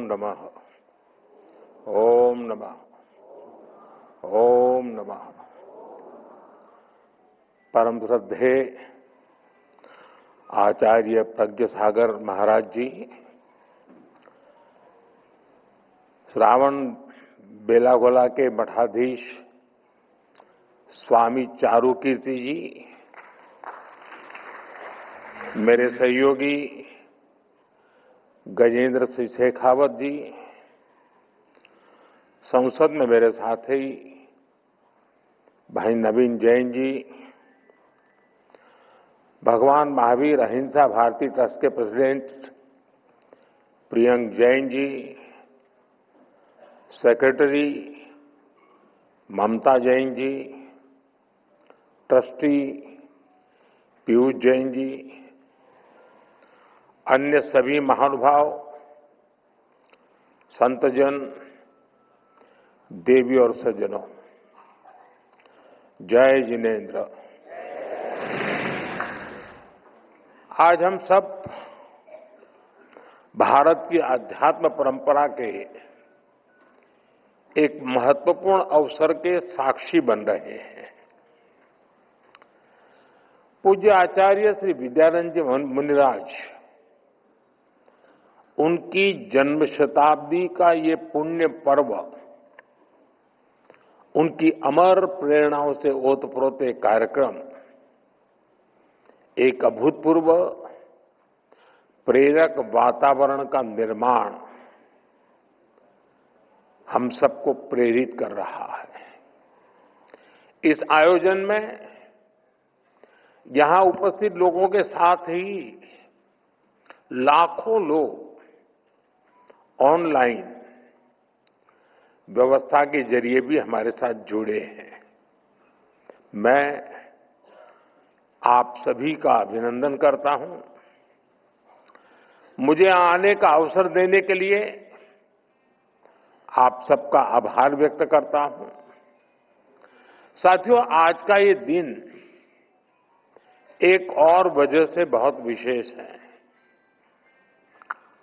नमः। ओम नमः। ओम नमः। परम श्रद्धे आचार्य प्रज्ञ सागर महाराज जी, श्रावण बेलागोला के मठाधीश स्वामी चारुकीर्ति जी, मेरे सहयोगी गजेंद्र सिंह शेखावत जी, संसद में मेरे साथी भाई नवीन जैन जी, भगवान महावीर अहिंसा भारती ट्रस्ट के प्रेसिडेंट प्रियंक जैन जी, सेक्रेटरी ममता जैन जी, ट्रस्टी पीयूष जैन जी, अन्य सभी महानुभाव, संतजन, देवी और सज्जनों, जय जिनेन्द्र। आज हम सब भारत की आध्यात्म परंपरा के एक महत्वपूर्ण अवसर के साक्षी बन रहे हैं। पूज्य आचार्य श्री विद्यानंद जी मुनिराज, उनकी जन्म शताब्दी का ये पुण्य पर्व उनकी अमर प्रेरणाओं से ओतप्रोत एक कार्यक्रम, एक अभूतपूर्व प्रेरक वातावरण का निर्माण हम सबको प्रेरित कर रहा है। इस आयोजन में यहां उपस्थित लोगों के साथ ही लाखों लोग ऑनलाइन व्यवस्था के जरिए भी हमारे साथ जुड़े हैं। मैं आप सभी का अभिनंदन करता हूं। मुझे आने का अवसर देने के लिए आप सबका आभार व्यक्त करता हूं। साथियों, आज का ये दिन एक और वजह से बहुत विशेष है।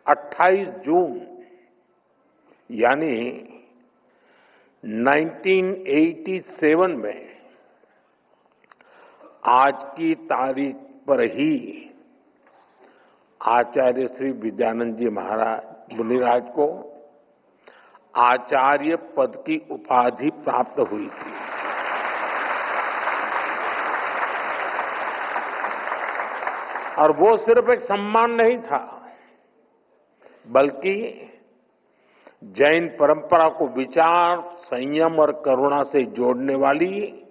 28 जून यानी 1987 में आज की तारीख पर ही आचार्य श्री विद्यानंद जी महाराज मुनिराज को आचार्य पद की उपाधि प्राप्त हुई थी। और वो सिर्फ एक सम्मान नहीं था, बल्कि जैन परंपरा को विचार, संयम और करुणा से जोड़ने वाली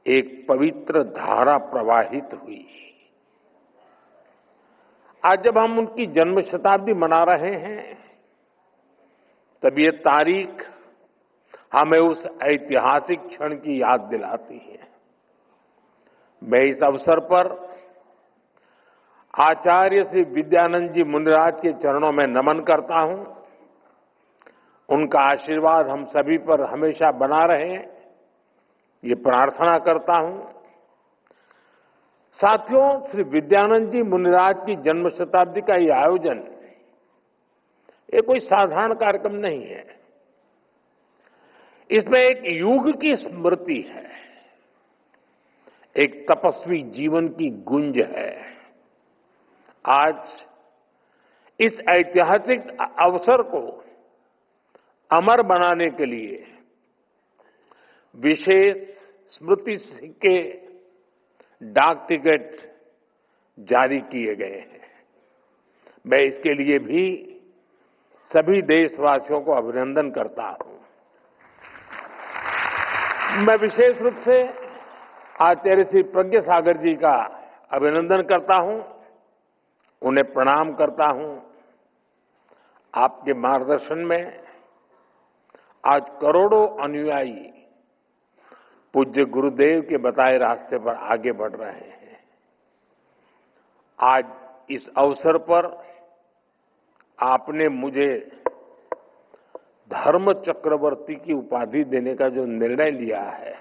एक पवित्र धारा प्रवाहित हुई। आज जब हम उनकी जन्म शताब्दी मना रहे हैं, तब ये तारीख हमें उस ऐतिहासिक क्षण की याद दिलाती है। मैं इस अवसर पर आचार्य श्री विद्यानंद जी मुनिराज के चरणों में नमन करता हूं। उनका आशीर्वाद हम सभी पर हमेशा बना रहे, ये प्रार्थना करता हूं। साथियों, श्री विद्यानंद जी मुनिराज की जन्म शताब्दी का ये आयोजन ये कोई साधारण कार्यक्रम नहीं है। इसमें एक युग की स्मृति है, एक तपस्वी जीवन की गुंज है। आज इस ऐतिहासिक अवसर को अमर बनाने के लिए विशेष स्मृति के डाक टिकट जारी किए गए हैं। मैं इसके लिए भी सभी देशवासियों को अभिनंदन करता हूं। मैं विशेष रूप से आचार्य श्री प्रज्ञ सागर जी का अभिनंदन करता हूं, उन्हें प्रणाम करता हूं। आपके मार्गदर्शन में आज करोड़ों अनुयायी पूज्य गुरुदेव के बताए रास्ते पर आगे बढ़ रहे हैं। आज इस अवसर पर आपने मुझे धर्म चक्रवर्ती की उपाधि देने का जो निर्णय लिया है,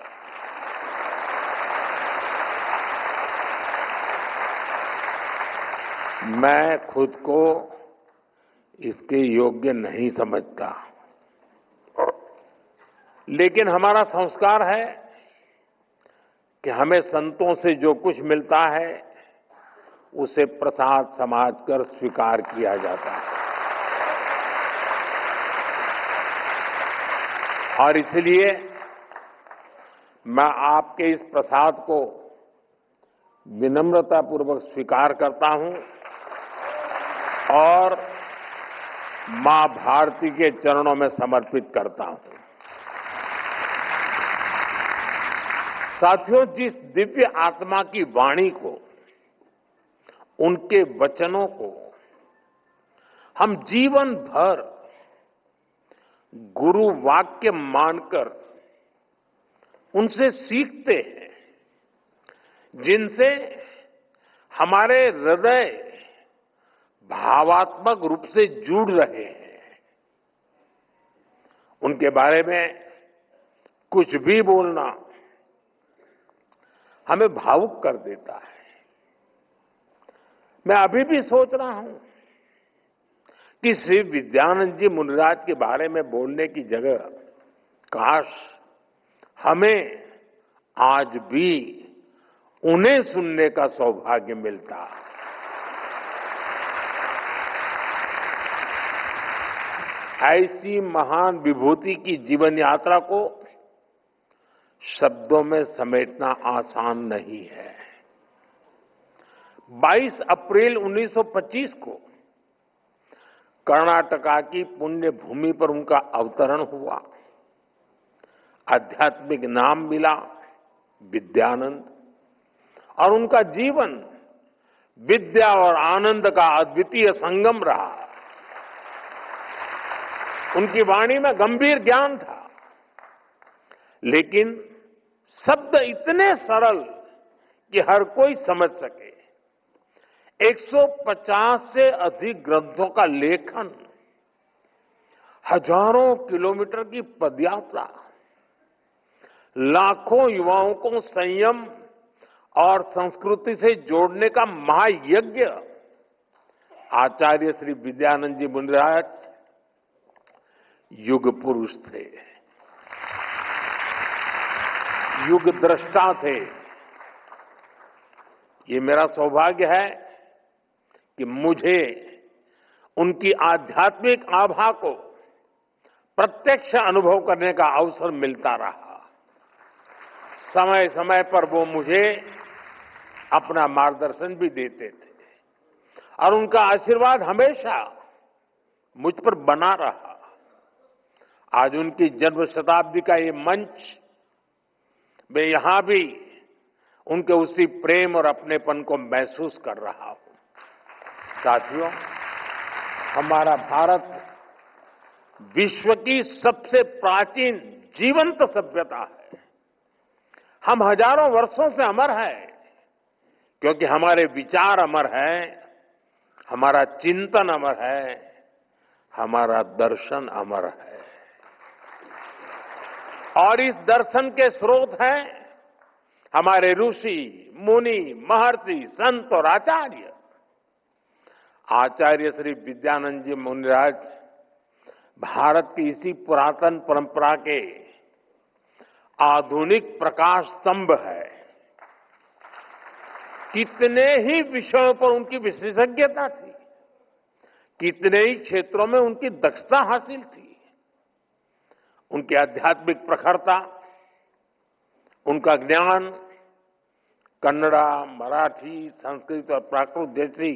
मैं खुद को इसके योग्य नहीं समझता। लेकिन हमारा संस्कार है कि हमें संतों से जो कुछ मिलता है उसे प्रसाद समझकर स्वीकार किया जाता है। और इसलिए मैं आपके इस प्रसाद को विनम्रतापूर्वक स्वीकार करता हूं और मां भारती के चरणों में समर्पित करता हूं। साथियों, जिस दिव्य आत्मा की वाणी को, उनके वचनों को हम जीवन भर गुरु वाक्य मानकर उनसे सीखते हैं, जिनसे हमारे हृदय भावात्मक रूप से जुड़ रहे हैं, उनके बारे में कुछ भी बोलना हमें भावुक कर देता है। मैं अभी भी सोच रहा हूं कि श्री विद्यानंद जी मुनिराज के बारे में बोलने की जगह काश हमें आज भी उन्हें सुनने का सौभाग्य मिलता। ऐसी महान विभूति की जीवन यात्रा को शब्दों में समेटना आसान नहीं है। 22 अप्रैल 1925 को कर्नाटका की पुण्य भूमि पर उनका अवतरण हुआ। आध्यात्मिक नाम मिला विद्यानंद, और उनका जीवन विद्या और आनंद का अद्वितीय संगम रहा। उनकी वाणी में गंभीर ज्ञान था, लेकिन शब्द इतने सरल कि हर कोई समझ सके। 150 से अधिक ग्रंथों का लेखन, हजारों किलोमीटर की पदयात्रा, लाखों युवाओं को संयम और संस्कृति से जोड़ने का महायज्ञ। आचार्य श्री विद्यानंद जी मुनिराज युग पुरुष थे, युग दृष्टा थे। ये मेरा सौभाग्य है कि मुझे उनकी आध्यात्मिक आभा को प्रत्यक्ष अनुभव करने का अवसर मिलता रहा। समय समय पर वो मुझे अपना मार्गदर्शन भी देते थे और उनका आशीर्वाद हमेशा मुझ पर बना रहा। आज उनकी जन्म शताब्दी का ये मंच, मैं यहां भी उनके उसी प्रेम और अपनेपन को महसूस कर रहा हूं। साथियों, हमारा भारत विश्व की सबसे प्राचीन जीवंत सभ्यता है। हम हजारों वर्षों से अमर हैं, क्योंकि हमारे विचार अमर हैं, हमारा चिंतन अमर है, हमारा दर्शन अमर है। और इस दर्शन के स्रोत हैं हमारे ऋषि, मुनि, महर्षि, संत और आचार्य। आचार्य श्री विद्यानंद जी मुनिराज भारत की इसी पुरातन परंपरा के आधुनिक प्रकाश स्तंभ है। कितने ही विषयों पर उनकी विशेषज्ञता थी, कितने ही क्षेत्रों में उनकी दक्षता हासिल थी। उनकी आध्यात्मिक प्रखरता, उनका ज्ञान कन्नड़ा, मराठी, संस्कृत और प्राकृत जैसी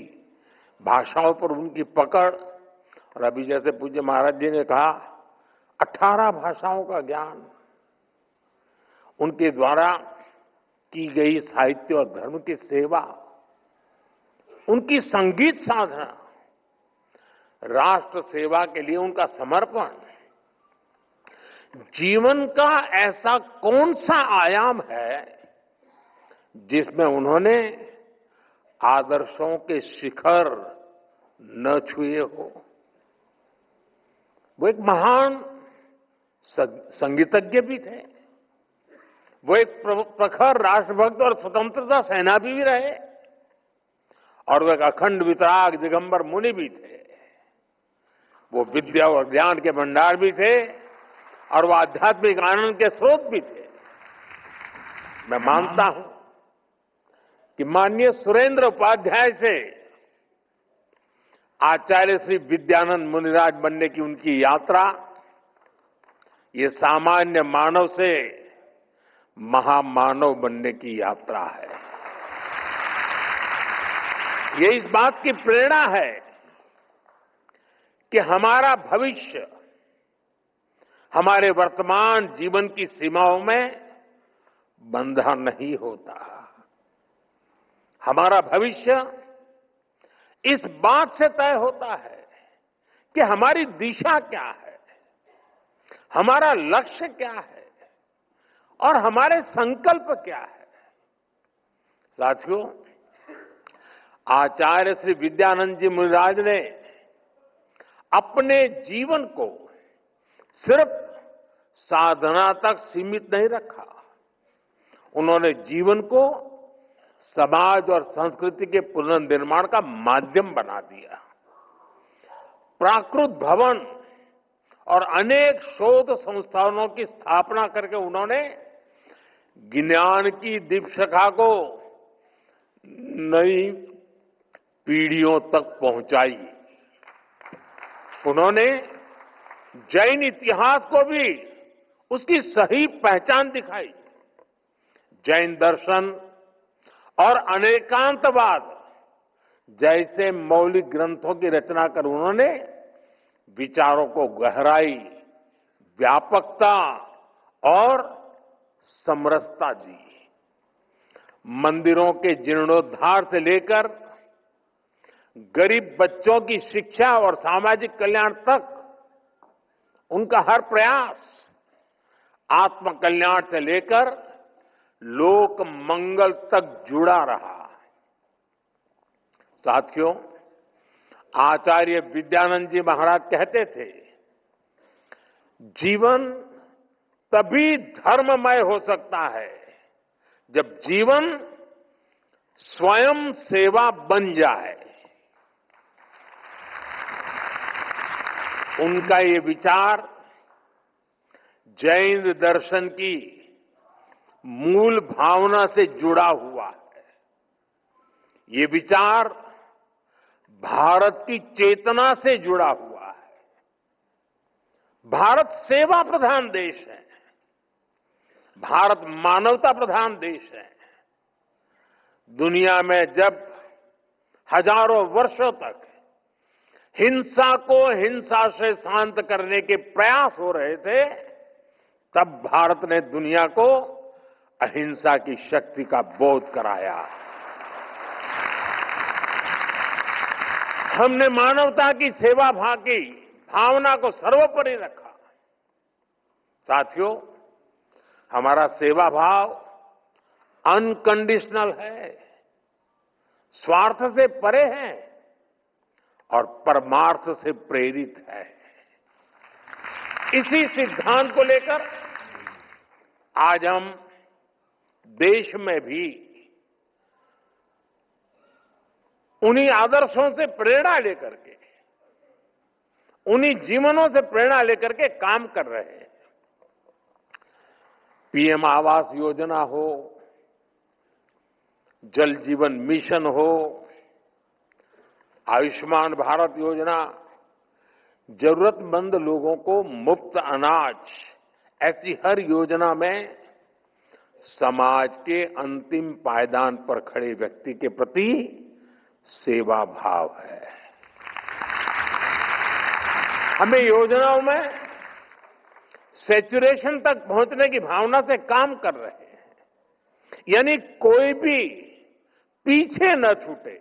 भाषाओं पर उनकी पकड़, और अभी जैसे पूज्य महाराज जी ने कहा 18 भाषाओं का ज्ञान, उनके द्वारा की गई साहित्य और धर्म की सेवा, उनकी संगीत साधना, राष्ट्र सेवा के लिए उनका समर्पण। जीवन का ऐसा कौन सा आयाम है जिसमें उन्होंने आदर्शों के शिखर न छुए हो। वो एक महान संगीतज्ञ भी थे, वो एक प्रखर राष्ट्रभक्त और स्वतंत्रता सेनानी भी रहे, और वो एक अखंड वितराग दिगंबर मुनि भी थे। वो विद्या और ज्ञान के भंडार भी थे और वो आध्यात्मिक आनंद के स्रोत भी थे। मैं मानता हूं कि माननीय सुरेंद्र उपाध्याय से आचार्य श्री विद्यानंद मुनिराज बनने की उनकी यात्रा, ये सामान्य मानव से महामानव बनने की यात्रा है। ये इस बात की प्रेरणा है कि हमारा भविष्य हमारे वर्तमान जीवन की सीमाओं में बंधा नहीं होता। हमारा भविष्य इस बात से तय होता है कि हमारी दिशा क्या है, हमारा लक्ष्य क्या है और हमारे संकल्प क्या है। साथियों, आचार्य श्री विद्यानंद जी मुनिराज ने अपने जीवन को सिर्फ साधना तक सीमित नहीं रखा। उन्होंने जीवन को समाज और संस्कृति के पुनर्निर्माण का माध्यम बना दिया। प्राकृत भवन और अनेक शोध संस्थानों की स्थापना करके उन्होंने ज्ञान की दीपशिखा को नई पीढ़ियों तक पहुंचाई। उन्होंने जैन इतिहास को भी उसकी सही पहचान दिखाई। जैन दर्शन और अनेकांतवाद जैसे मौलिक ग्रंथों की रचना कर उन्होंने विचारों को गहराई, व्यापकता और समरसता दी। मंदिरों के जीर्णोद्धार से लेकर गरीब बच्चों की शिक्षा और सामाजिक कल्याण तक उनका हर प्रयास आत्म कल्याण से लेकर लोक मंगल तक जुड़ा रहा। साथियों, आचार्य विद्यानंद जी महाराज कहते थे, जीवन तभी धर्ममय हो सकता है जब जीवन स्वयं सेवा बन जाए। उनका ये विचार जैन दर्शन की मूल भावना से जुड़ा हुआ है। ये विचार भारत की चेतना से जुड़ा हुआ है। भारत सेवा प्रधान देश है। भारत मानवता प्रधान देश है। दुनिया में जब हजारों वर्षों तक हिंसा को हिंसा से शांत करने के प्रयास हो रहे थे, तब भारत ने दुनिया को अहिंसा की शक्ति का बोध कराया। हमने मानवता की सेवा की भावना को सर्वोपरि रखा। साथियों, हमारा सेवा भाव अनकंडीशनल है, स्वार्थ से परे है और परमार्थ से प्रेरित है। इसी सिद्धांत को लेकर आज हम देश में भी उन्हीं आदर्शों से प्रेरणा लेकर के, उन्हीं जीवनों से प्रेरणा लेकर के काम कर रहे हैं। पीएम आवास योजना हो, जल जीवन मिशन हो, आयुष्मान भारत योजना, जरूरतमंद लोगों को मुफ्त अनाज, ऐसी हर योजना में समाज के अंतिम पायदान पर खड़े व्यक्ति के प्रति सेवा भाव है। हमें योजनाओं में सैचुरेशन तक पहुंचने की भावना से काम कर रहे हैं, यानी कोई भी पीछे न छूटे,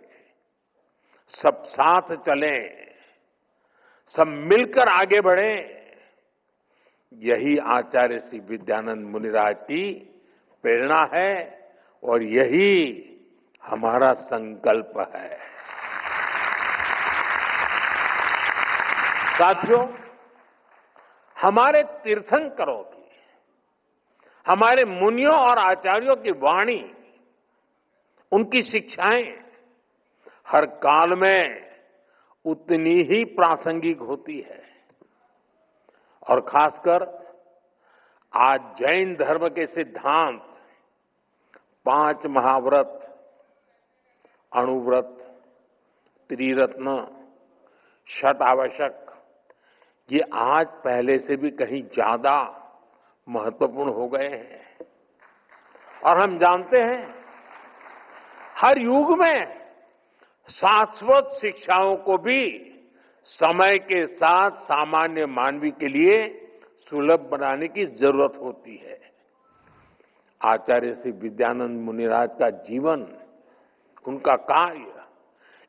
सब साथ चलें, सब मिलकर आगे बढ़ें। यही आचार्य श्री विद्यानंद मुनिराज की प्रेरणा है और यही हमारा संकल्प है। साथियों, हमारे तीर्थंकरों की, हमारे मुनियों और आचार्यों की वाणी, उनकी शिक्षाएं हर काल में उतनी ही प्रासंगिक होती है। और खासकर आज जैन धर्म के सिद्धांत 5 महाव्रत, अणुव्रत, त्रिरत्न, षट आवश्यक, ये आज पहले से भी कहीं ज्यादा महत्वपूर्ण हो गए हैं। और हम जानते हैं हर युग में शाश्वत शिक्षाओं को भी समय के साथ सामान्य मानवी के लिए सुलभ बनाने की जरूरत होती है। आचार्य श्री विद्यानंद मुनिराज का जीवन, उनका कार्य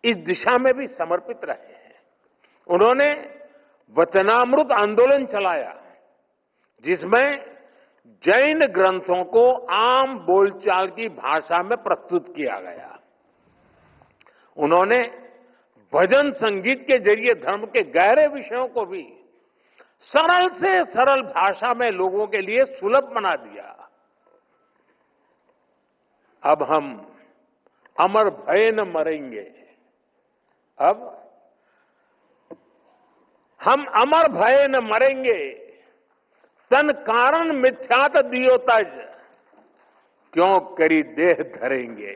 इस दिशा में भी समर्पित रहे हैं। उन्होंने वचनामृत आंदोलन चलाया, जिसमें जैन ग्रंथों को आम बोलचाल की भाषा में प्रस्तुत किया गया। उन्होंने भजन संगीत के जरिए धर्म के गहरे विषयों को भी सरल से सरल भाषा में लोगों के लिए सुलभ बना दिया। अब हम अमर भय न मरेंगे, अब हम अमर भय न मरेंगे, तन कारण मिथ्यात दियो तज, क्यों करी देह धरेंगे।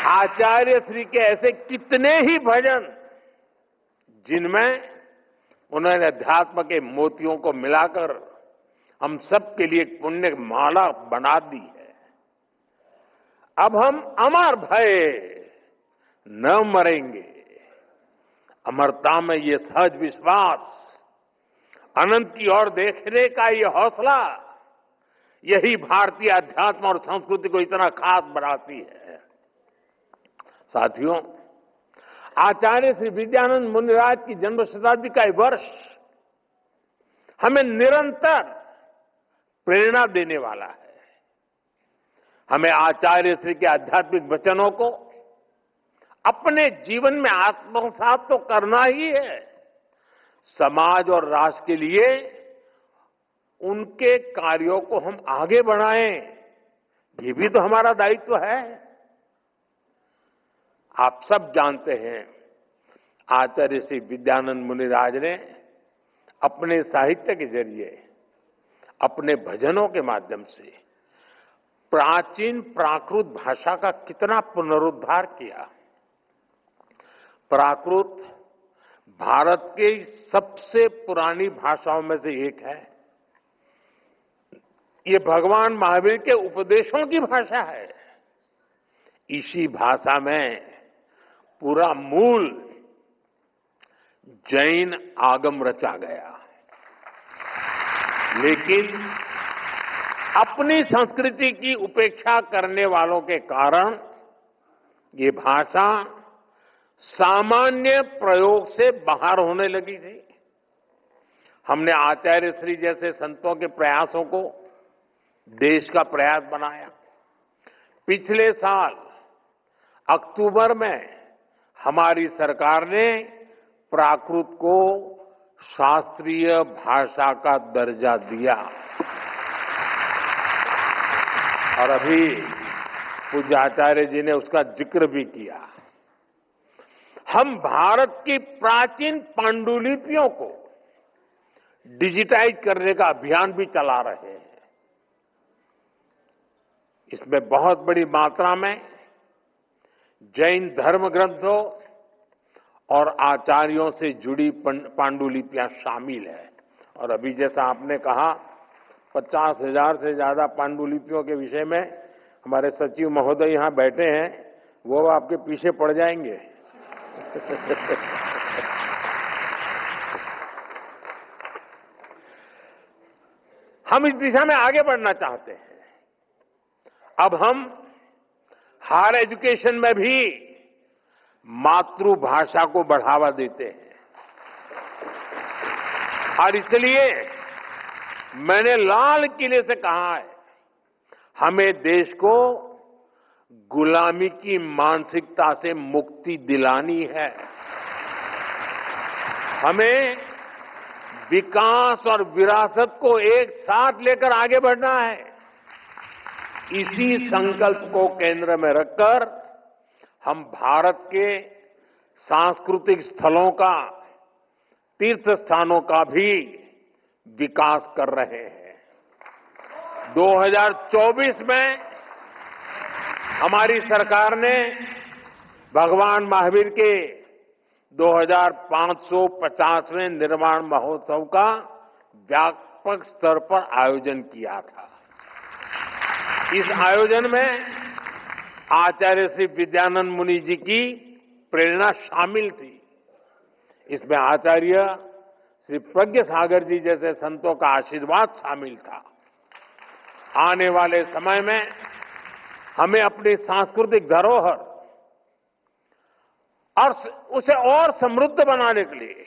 आचार्य श्री के ऐसे कितने ही भजन, जिनमें उन्होंने अध्यात्म के मोतियों को मिलाकर हम सब के लिए एक पुण्य माला बना दी है। अब हम अमर भय न मरेंगे। अमरता में ये सहज विश्वास, अनंत की ओर देखने का ये हौसला, यही भारतीय अध्यात्म और संस्कृति को इतना खास बनाती है। साथियों, आचार्य श्री विद्यानंद मुनिराज की जन्म शताब्दी का ये वर्ष हमें निरंतर प्रेरणा देने वाला है। हमें आचार्य श्री के आध्यात्मिक वचनों को अपने जीवन में आत्मसात तो करना ही है। समाज और राष्ट्र के लिए उनके कार्यों को हम आगे बढ़ाएं, ये भी तो हमारा दायित्व है। आप सब जानते हैं, आचार्य श्री विद्यानंद मुनिराज ने अपने साहित्य के जरिए, अपने भजनों के माध्यम से प्राचीन प्राकृत भाषा का कितना पुनरुद्धार किया। प्राकृत भारत की सबसे पुरानी भाषाओं में से एक है। ये भगवान महावीर के उपदेशों की भाषा है। इसी भाषा में पूरा मूल जैन आगम रचा गया। लेकिन अपनी संस्कृति की उपेक्षा करने वालों के कारण ये भाषा सामान्य प्रयोग से बाहर होने लगी थी। हमने आचार्य श्री जैसे संतों के प्रयासों को देश का प्रयास बनाया। पिछले साल अक्टूबर में हमारी सरकार ने प्राकृत को शास्त्रीय भाषा का दर्जा दिया। और अभी पूज्य आचार्य जी ने उसका जिक्र भी किया। हम भारत की प्राचीन पांडुलिपियों को डिजिटाइज करने का अभियान भी चला रहे हैं। इसमें बहुत बड़ी मात्रा में जैन धर्म ग्रंथों और आचार्यों से जुड़ी पांडुलिपियां शामिल है। और अभी जैसा आपने कहा, 50,000 से ज्यादा पांडुलिपियों के विषय में हमारे सचिव महोदय यहां बैठे हैं, वो आपके पीछे पड़ जाएंगे। हम इस दिशा में आगे बढ़ना चाहते हैं। अब हम हायर एजुकेशन में भी मातृभाषा को बढ़ावा देते हैं। और इसलिए मैंने लाल किले से कहा है, हमें देश को गुलामी की मानसिकता से मुक्ति दिलानी है। हमें विकास और विरासत को एक साथ लेकर आगे बढ़ना है। इसी संकल्प को केंद्र में रखकर हम भारत के सांस्कृतिक स्थलों का, तीर्थ स्थानों का भी विकास कर रहे हैं। 2024 में हमारी सरकार ने भगवान महावीर के 2550वें निर्वाण महोत्सव का व्यापक स्तर पर आयोजन किया था। इस आयोजन में आचार्य श्री विद्यानंद मुनि जी की प्रेरणा शामिल थी। इसमें आचार्य श्री प्रज्ञ सागर जी जैसे संतों का आशीर्वाद शामिल था। आने वाले समय में हमें अपनी सांस्कृतिक धरोहर और उसे और समृद्ध बनाने के लिए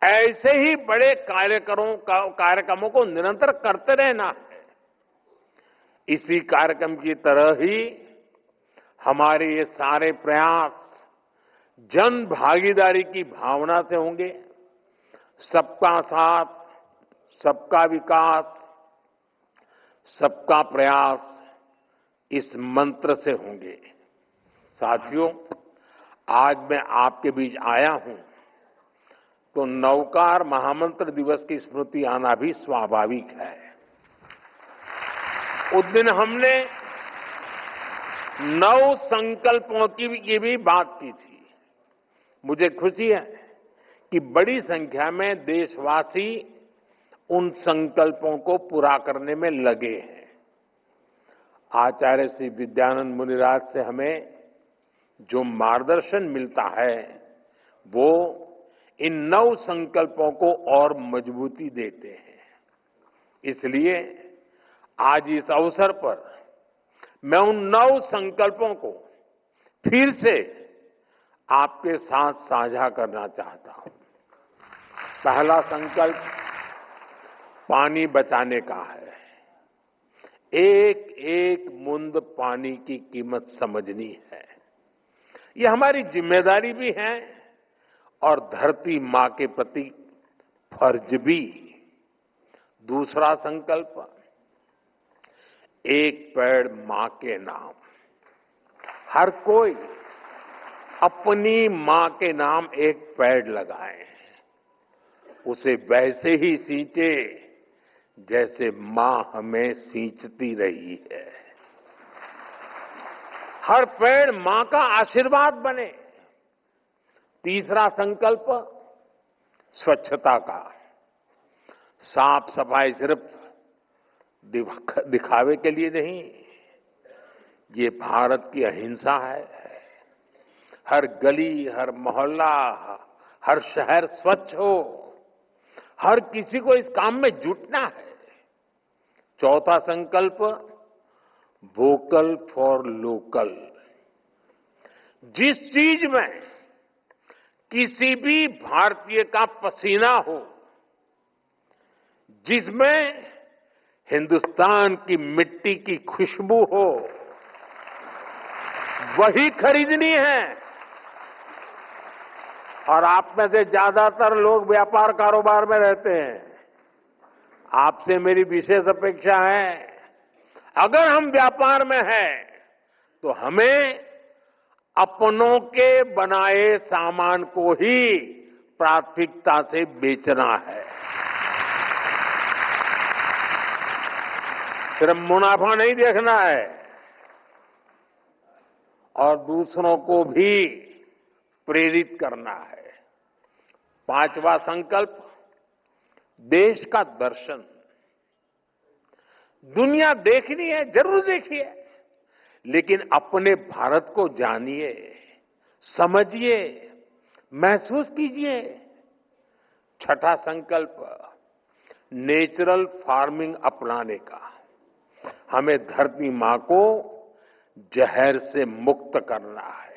ऐसे ही बड़े कार्यक्रमों को निरंतर करते रहना है। इसी कार्यक्रम की तरह ही हमारे ये सारे प्रयास जन भागीदारी की भावना से होंगे। सबका साथ, सबका विकास, सबका प्रयास, इस मंत्र से होंगे। साथियों, आज मैं आपके बीच आया हूं तो नवकार महामंत्र दिवस की स्मृति आना भी स्वाभाविक है। उस दिन हमने 9 संकल्पों की भी बात की थी। मुझे खुशी है कि बड़ी संख्या में देशवासी उन संकल्पों को पूरा करने में लगे हैं। आचार्य श्री विद्यानंद मुनिराज से हमें जो मार्गदर्शन मिलता है वो इन 9 संकल्पों को और मजबूती देते हैं। इसलिए आज इस अवसर पर मैं उन 9 संकल्पों को फिर से आपके साथ साझा करना चाहता हूं। पहला संकल्प पानी बचाने का है। एक एक बूंद पानी की कीमत समझनी है। ये हमारी जिम्मेदारी भी है और धरती मां के प्रति फर्ज भी। दूसरा संकल्प, एक पेड़ मां के नाम। हर कोई अपनी मां के नाम एक पेड़ लगाए, उसे वैसे ही सींचे जैसे मां हमें सींचती रही है। हर पेड़ मां का आशीर्वाद बने। तीसरा संकल्प स्वच्छता का। साफ सफाई सिर्फ दिखावे के लिए नहीं, ये भारत की अहिंसा है। हर गली, हर मोहल्ला, हर शहर स्वच्छ हो। हर किसी को इस काम में जुटना है। चौथा संकल्प वोकल फॉर लोकल। जिस चीज में किसी भी भारतीय का पसीना हो, जिसमें हिंदुस्तान की मिट्टी की खुशबू हो, वही खरीदनी है। और आप में से ज्यादातर लोग व्यापार कारोबार में रहते हैं। आपसे मेरी विशेष अपेक्षा है, अगर हम व्यापार में हैं तो हमें अपनों के बनाए सामान को ही प्राथमिकता से बेचना है। सिर्फ मुनाफा नहीं देखना है और दूसरों को भी प्रेरित करना है। पांचवा संकल्प देश का दर्शन। दुनिया देखनी है, जरूर देखिए, लेकिन अपने भारत को जानिए, समझिए, महसूस कीजिए। छठा संकल्प नेचुरल फार्मिंग अपनाने का। हमें धरती मां को जहर से मुक्त करना है।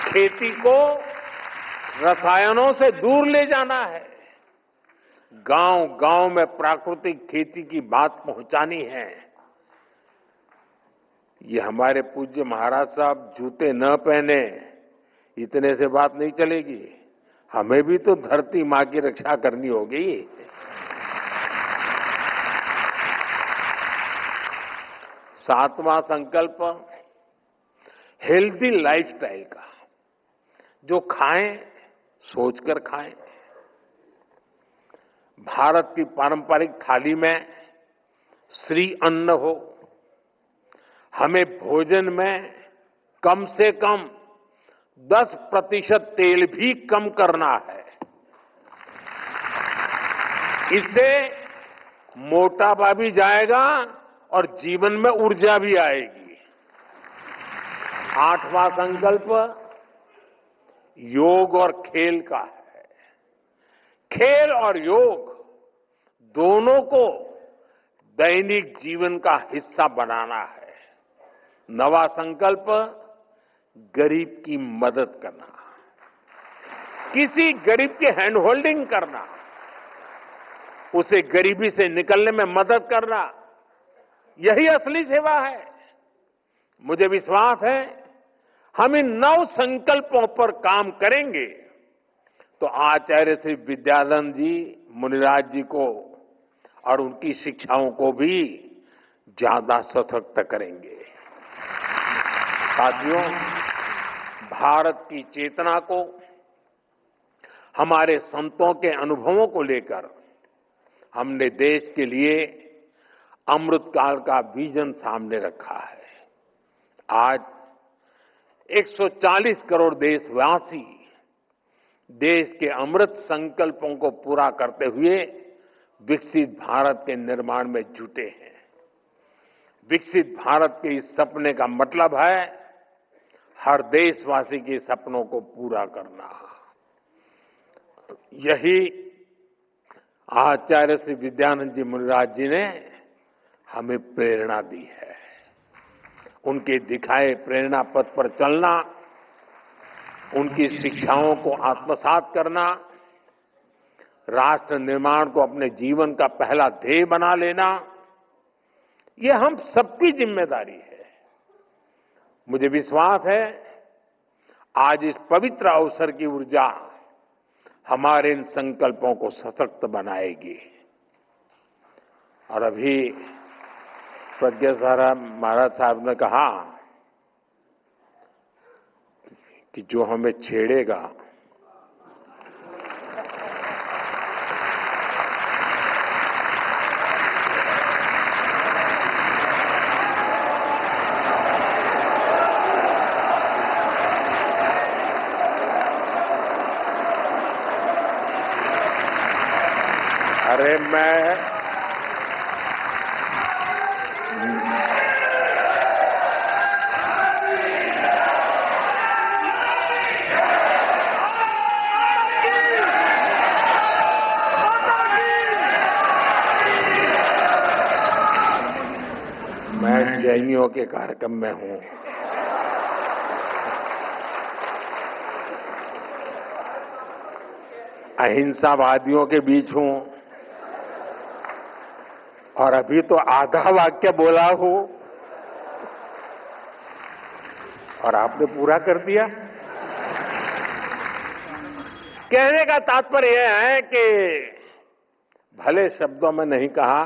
खेती को रसायनों से दूर ले जाना है। गांव गांव में प्राकृतिक खेती की बात पहुंचानी है। ये हमारे पूज्य महाराज साहब जूते न पहने इतने से बात नहीं चलेगी। हमें भी तो धरती मां की रक्षा करनी होगी। सातवां संकल्प हेल्दी लाइफस्टाइल का। जो खाएं सोचकर खाएं। भारत की पारंपरिक थाली में श्री अन्न हो। हमें भोजन में कम से कम 10% तेल भी कम करना है। इससे मोटापा भी जाएगा और जीवन में ऊर्जा भी आएगी। 8वां संकल्प योग और खेल का है। खेल और योग दोनों को दैनिक जीवन का हिस्सा बनाना है। 9वां संकल्प गरीब की मदद करना, किसी गरीब की हैंड होल्डिंग करना, उसे गरीबी से निकलने में मदद करना, यही असली सेवा है। मुझे विश्वास है हम इन 9 संकल्पों पर काम करेंगे तो आचार्य श्री विद्यानंद जी मुनिराज जी को और उनकी शिक्षाओं को भी ज्यादा सशक्त करेंगे। साथियों, भारत की चेतना को, हमारे संतों के अनुभवों को लेकर हमने देश के लिए अमृतकाल का विजन सामने रखा है। आज 140 करोड़ देशवासी देश के अमृत संकल्पों को पूरा करते हुए विकसित भारत के निर्माण में जुटे हैं। विकसित भारत के इस सपने का मतलब है हर देशवासी के सपनों को पूरा करना। यही आचार्य श्री विद्यानंद जी मुनिराज जी ने हमें प्रेरणा दी है। उनके दिखाए प्रेरणा पथ पर चलना, उनकी शिक्षाओं को आत्मसात करना, राष्ट्र निर्माण को अपने जीवन का पहला ध्येय बना लेना, ये हम सबकी जिम्मेदारी है। मुझे विश्वास है आज इस पवित्र अवसर की ऊर्जा हमारे इन संकल्पों को सशक्त बनाएगी। और अभी प्रज्ञा महाराज साहब ने कहा कि जो हमें छेड़ेगा अरे मैं जैनियों के कार्यक्रम में हूं। अहिंसावादियों के बीच हूं और अभी तो आधा वाक्य बोला हूं और आपने पूरा कर दिया। कहने का तात्पर्य यह है कि भले शब्दों में नहीं कहा,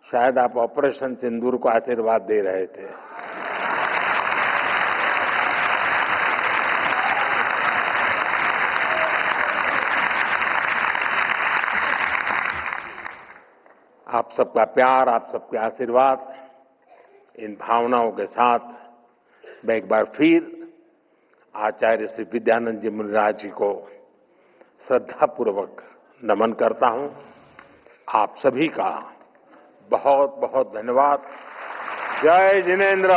शायद आप ऑपरेशन सिंदूर को आशीर्वाद दे रहे थे। आप सबका प्यार, आप सबके आशीर्वाद, इन भावनाओं के साथ मैं एक बार फिर आचार्य श्री विद्यानंद जी मुनिराज जी को श्रद्धापूर्वक नमन करता हूं। आप सभी का बहुत बहुत धन्यवाद। जय जिनेन्द्र।